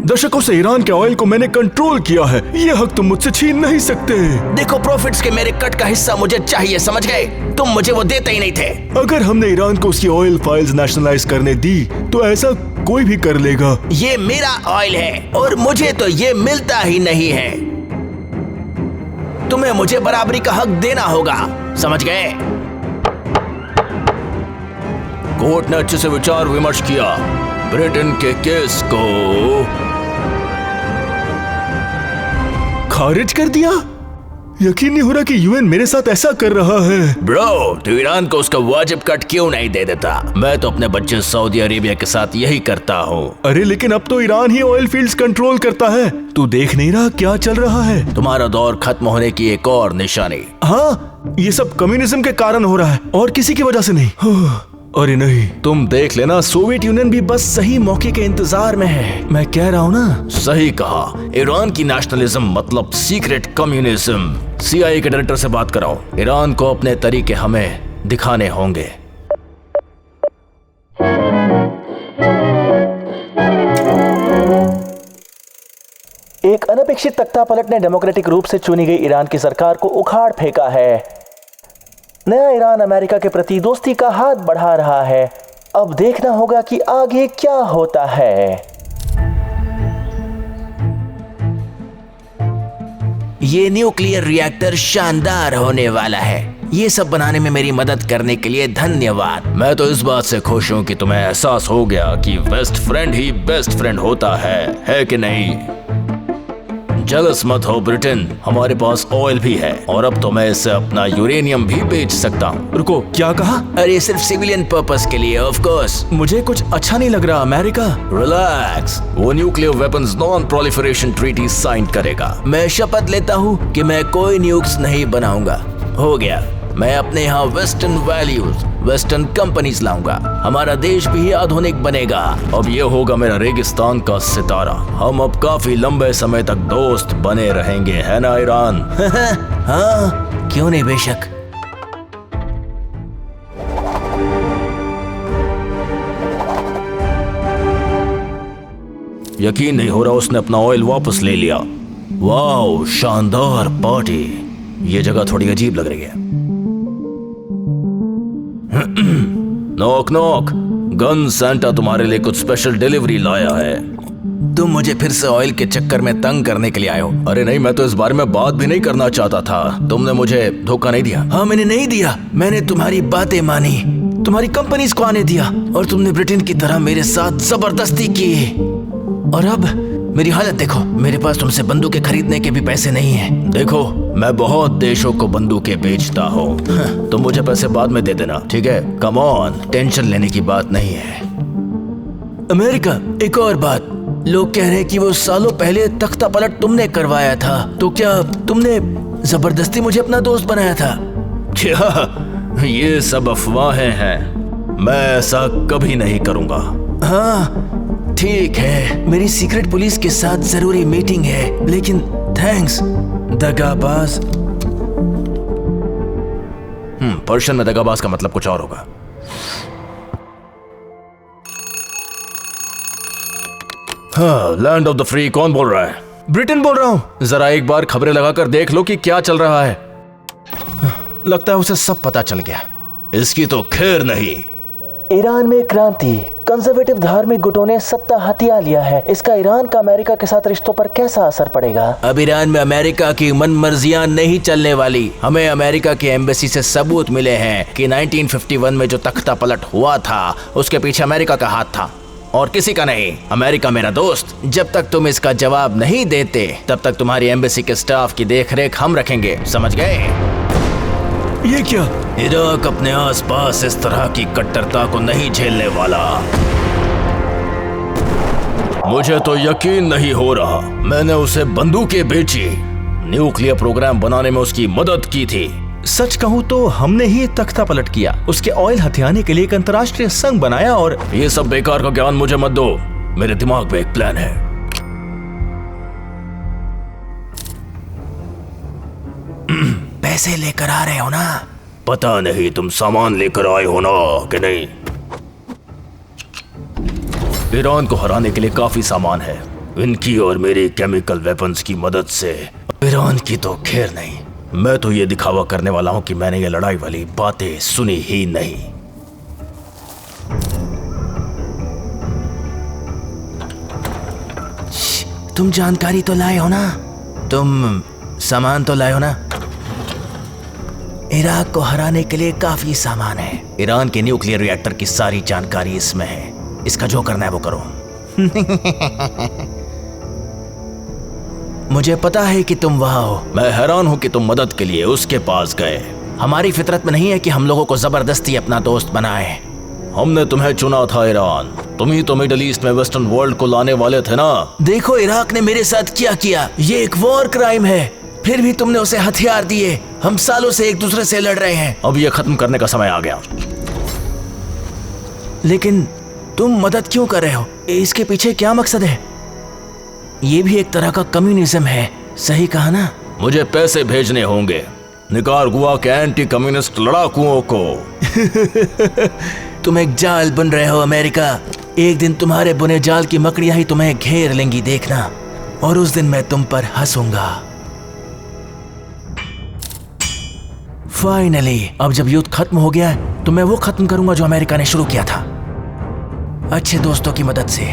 दशकों से ईरान के ऑयल को मैंने कंट्रोल किया है। ये हक तुम मुझसे छीन नहीं सकते। देखो, प्रॉफिट्स के मेरे कट का हिस्सा मुझे चाहिए, समझ गए? तुम मुझे वो देते ही नहीं थे। अगर हमने ईरान को उसकी ऑयल फाइल्स नेशनलाइज करने दी तो ऐसा कोई भी कर लेगा। ये मेरा ऑयल है और मुझे तो ये मिलता ही नहीं है। तुम्हें मुझे बराबरी का हक देना होगा, समझ गए? कोर्ट ने अच्छे से विचार विमर्श किया। ब्रिटेन के केस को खारिज कर दिया। यकीन नहीं हो रहा कि यूएन मेरे साथ ऐसा कर रहा है। ब्रो, तू ईरान को उसका वाजिब कट क्यों नहीं दे देता? मैं तो अपने बच्चे सऊदी अरेबिया के साथ यही करता हूँ। अरे लेकिन अब तो ईरान ही ऑयल फील्ड्स कंट्रोल करता है। तू देख नहीं रहा क्या चल रहा है? तुम्हारा दौर खत्म होने की एक और निशानी। हाँ, ये सब कम्युनिज्म के कारण हो रहा है और किसी की वजह से नहीं। अरे नहीं, तुम देख लेना, सोवियत यूनियन भी बस सही मौके के इंतजार में है। मैं कह रहा हूँ ना। सही कहा। ईरान की नेशनलिज्म मतलब सीक्रेट कम्युनिज्म। CIA के डायरेक्टर से बात कराओ। ईरान को अपने तरीके हमें दिखाने होंगे। एक अनपेक्षित तख्तापलट ने डेमोक्रेटिक रूप से चुनी गई ईरान की सरकार को उखाड़ फेंका है। नया ईरान अमेरिका के प्रति दोस्ती का हाथ बढ़ा रहा है। अब देखना होगा कि आगे क्या होता है। ये न्यूक्लियर रिएक्टर शानदार होने वाला है। ये सब बनाने में मेरी मदद करने के लिए धन्यवाद। मैं तो इस बात से खुश हूँ कि तुम्हें एहसास हो गया कि बेस्ट फ्रेंड ही बेस्ट फ्रेंड होता है कि नहीं? जलस मत हो ब्रिटेन, हमारे पास ऑयल भी है और अब तो मैं इससे अपना यूरेनियम भी बेच सकता हूँ। रुको, क्या कहा? अरे सिर्फ सिविलियन पर्पस के लिए, ऑफ कोर्स। मुझे कुछ अच्छा नहीं लग रहा। अमेरिका रिलैक्स, वो nuclear weapons non proliferation treaty sign करेगा। मैं शपथ लेता हूँ कि मैं कोई न्यूक्स नहीं बनाऊंगा। हो गया। मैं अपने यहाँ वेस्टर्न वैल्यूज, वेस्टर्न कंपनीज लाऊंगा। हमारा देश भी आधुनिक बनेगा। अब ये होगा मेरा रेगिस्तान का सितारा। हम अब काफी लंबे समय तक दोस्त बने रहेंगे, है ना ईरान? हाँ, क्यों नहीं, बेशक। यकीन नहीं हो रहा उसने अपना ऑयल वापस ले लिया। वाह, शानदार पार्टी। ये जगह थोड़ी अजीब लग रही है। नॉक नॉक, गन सैंटा तुम्हारे लिए कुछ स्पेशल डिलीवरी लाया है। तुम मुझे फिर से ऑयल के चक्कर में तंग करने के लिए आए हो? अरे नहीं, मैं तो इस बारे में बात भी नहीं करना चाहता था। तुमने मुझे धोखा नहीं दिया। हाँ, मैंने नहीं दिया। मैंने तुम्हारी बातें मानी, तुम्हारी कंपनीज को आने दिया और तुमने ब्रिटेन की तरह मेरे साथ जबरदस्ती की। और अब मेरी हालत देखो। मेरे पास तुमसे बंदूकें खरीदने के भी पैसे नहीं हैं। देखो, मैं बहुत देशों को बंदूकें बेचता हूँ। तुम मुझे पैसे बाद में दे देना, ठीक है? कम ऑन, टेंशन लेने की बात नहीं है। अमेरिका, एक और बात, लोग कह रहे हैं कि वो सालों पहले तख्ता पलट तुमने करवाया था। तो क्या तुमने जबरदस्ती मुझे अपना दोस्त बनाया था? क्या ये सब अफवाहें हैं? मैं ऐसा कभी नहीं करूँगा। हाँ ठीक है, मेरी सीक्रेट पुलिस के साथ जरूरी मीटिंग है, लेकिन थैंक्स दगाबाज। पर्शियन में दगाबाज का मतलब कुछ और होगा। हाँ, लैंड ऑफ द फ्री कौन बोल रहा है? ब्रिटेन बोल रहा हूँ। जरा एक बार खबरें लगाकर देख लो कि क्या चल रहा है। लगता है उसे सब पता चल गया। इसकी तो खैर नहीं। ईरान में क्रांति, कंजर्वेटिव धार्मिक गुटों ने सत्ता हथिया लिया है। इसका ईरान का अमेरिका के साथ रिश्तों पर कैसा असर पड़ेगा? अब ईरान में अमेरिका की मनमर्जियां नहीं चलने वाली। हमें अमेरिका की एम्बेसी से सबूत मिले हैं कि 1951 में जो तख्ता पलट हुआ था उसके पीछे अमेरिका का हाथ था और किसी का नहीं। अमेरिका मेरा दोस्त। जब तक तुम इसका जवाब नहीं देते तब तक तुम्हारी एम्बेसी के स्टाफ की देखरेख हम रखेंगे, समझ गए? ये क्या? इराक अपने आसपास इस तरह की कट्टरता को नहीं झेलने वाला। मुझे तो यकीन नहीं हो रहा। मैंने उसे बंदूकें बेची, न्यूक्लियर प्रोग्राम बनाने में उसकी मदद की थी। सच कहूँ तो हमने ही तख्ता पलट किया। उसके ऑयल हथियाने के लिए एक अंतर्राष्ट्रीय संघ बनाया और ये सब बेकार का ज्ञान मुझे मत दो। मेरे दिमाग में एक प्लान है। पैसे लेकर आ रहे हो ना? पता नहीं तुम सामान लेकर आए हो ना कि नहीं। ईरान को हराने के लिए काफी सामान है। इनकी और मेरी केमिकल वेपन्स की मदद से ईरान की तो खैर नहीं। मैं तो ये दिखावा करने वाला हूं कि मैंने ये लड़ाई वाली बातें सुनी ही नहीं। तुम जानकारी तो लाए हो ना? तुम सामान तो लाए हो ना? इराक को हराने के लिए काफी सामान है। ईरान के न्यूक्लियर रिएक्टर की सारी जानकारी इसमें है। इसका जो करना है वो करो। मुझे पता है कि तुम वहां हो। मैं हैरान हूं कि तुम मदद के लिए उसके पास गए। हमारी फितरत में नहीं है कि हम लोगों को जबरदस्ती अपना दोस्त बनाए। हमने तुम्हें चुना था ईरान। तुम ही तो मिडिल ईस्ट में वेस्टर्न वर्ल्ड को लाने वाले थे ना। देखो इराक ने मेरे साथ क्या किया। ये एक वॉर क्राइम है, फिर भी तुमने उसे हथियार दिए। हम सालों से एक दूसरे से लड़ रहे हैं। अब ये खत्म करने का समय आ गया। लेकिन तुम मदद क्यों कर रहे हो? इसके पीछे क्या मकसद है? ये भी एक तरह का कम्युनिज्म है, सही कहा ना? मुझे पैसे भेजने होंगे निकारागुआ के एंटी कम्युनिस्ट लड़ाकुओं को। तुम एक जाल बन रहे हो अमेरिका। एक दिन तुम्हारे बुने जाल की मकड़ियां ही तुम्हें घेर लेंगी, देखना। और उस दिन मैं तुम पर हंसूंगा। फाइनली अब जब युद्ध खत्म हो गया है तो मैं वो खत्म करूंगा जो अमेरिका ने शुरू किया था, अच्छे दोस्तों की मदद से।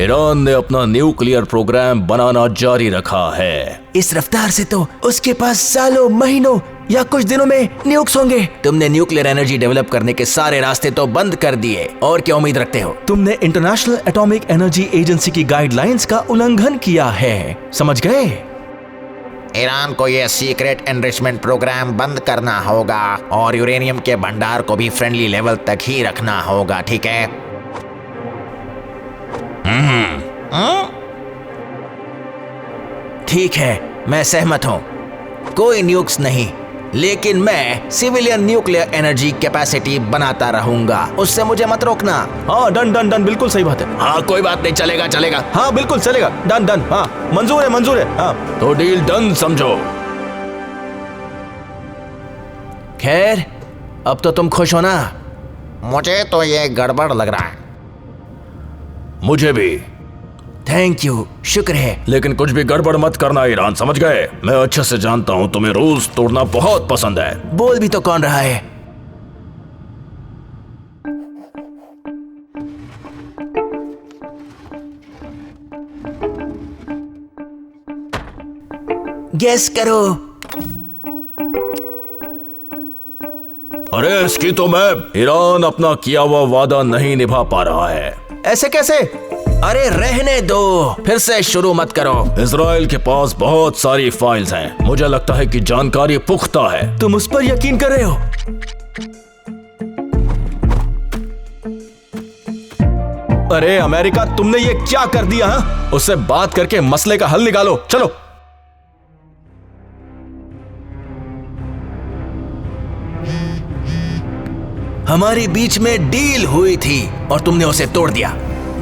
ईरान ने अपना न्यूक्लियर प्रोग्राम बनाना जारी रखा है। इस रफ्तार से तो उसके पास सालों, महीनों या कुछ दिनों में न्यूक्स होंगे। तुमने न्यूक्लियर एनर्जी डेवलप करने के सारे रास्ते तो बंद कर दिए, और क्या उम्मीद रखते हो? तुमने इंटरनेशनल एटॉमिक एनर्जी एजेंसी की गाइडलाइंस का उल्लंघन किया है, समझ गए? ईरान को यह सीक्रेट एनरिचमेंट प्रोग्राम बंद करना होगा और यूरेनियम के भंडार को भी फ्रेंडली लेवल तक ही रखना होगा, ठीक है? ठीक है, मैं सहमत हूँ। कोई न्यूक्स नहीं, लेकिन मैं सिविलियन न्यूक्लियर एनर्जी कैपेसिटी बनाता रहूंगा। उससे मुझे मत रोकना। हाँ डन डन डन, बिल्कुल सही बात है। हाँ कोई बात नहीं, चलेगा चलेगा। हाँ बिल्कुल चलेगा, डन डन। हाँ मंजूर है, मंजूर है। हाँ तो डील डन समझो। खैर अब तो तुम खुश हो ना? मुझे तो ये गड़बड़ लग रहा है। मुझे भी। थैंक यू, शुक्र है। लेकिन कुछ भी गड़बड़ मत करना ईरान, समझ गए? मैं अच्छे से जानता हूँ तुम्हें रूल्स तोड़ना बहुत पसंद है। बोल भी तो कौन रहा है? गेस करो। अरे इसकी तो मैं ईरान अपना किया हुआ वादा नहीं निभा पा रहा है। ऐसे कैसे? अरे रहने दो, फिर से शुरू मत करो। इजराइल के पास बहुत सारी फाइल्स हैं। मुझे लगता है कि जानकारी पुख्ता है। तुम उस पर यकीन कर रहे हो? अरे अमेरिका, तुमने ये क्या कर दिया? हाँ? उससे बात करके मसले का हल निकालो, चलो। हमारे बीच में डील हुई थी और तुमने उसे तोड़ दिया।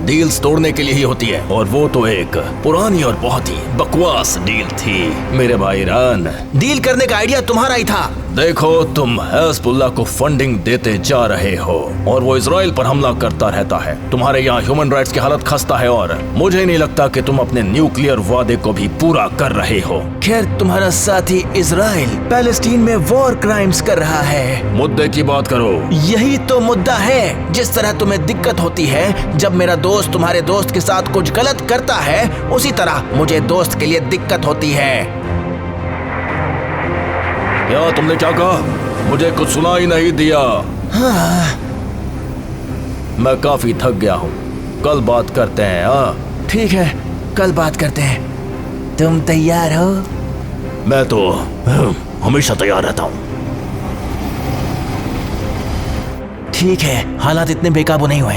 डील्स तोड़ने के लिए ही होती है, और वो तो एक पुरानी और बहुत ही बकवास डील थी मेरे भाई ईरान। डील करने का आइडिया तुम्हारा ही था। देखो, तुम हिजबुल्लाह को फंडिंग देते जा रहे हो और वो इजराइल पर हमला करता रहता है। तुम्हारे यहाँ ह्यूमन राइट्स की हालत खस्ता है और मुझे नहीं लगता कि तुम अपने न्यूक्लियर वादे को भी पूरा कर रहे हो। खैर, तुम्हारा साथी इजराइल पैलेस्टीन में वॉर क्राइम्स कर रहा है। मुद्दे की बात करो। यही तो मुद्दा है। जिस तरह तुम्हें दिक्कत होती है जब मेरा दोस्त तुम्हारे दोस्त के साथ कुछ गलत करता है, उसी तरह मुझे दोस्त के लिए दिक्कत होती है। क्या तुमने क्या कहा? मुझे कुछ सुना ही नहीं दिया। हाँ। मैं काफी थक गया हूँ, कल बात करते हैं। हाँ ठीक है, कल बात करते हैं। तुम तैयार हो? मैं तो हमेशा तैयार रहता हूँ। ठीक है, हालात इतने बेकाबू नहीं हुए,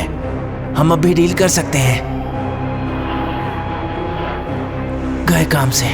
हम अब भी डील कर सकते हैं। गए काम से।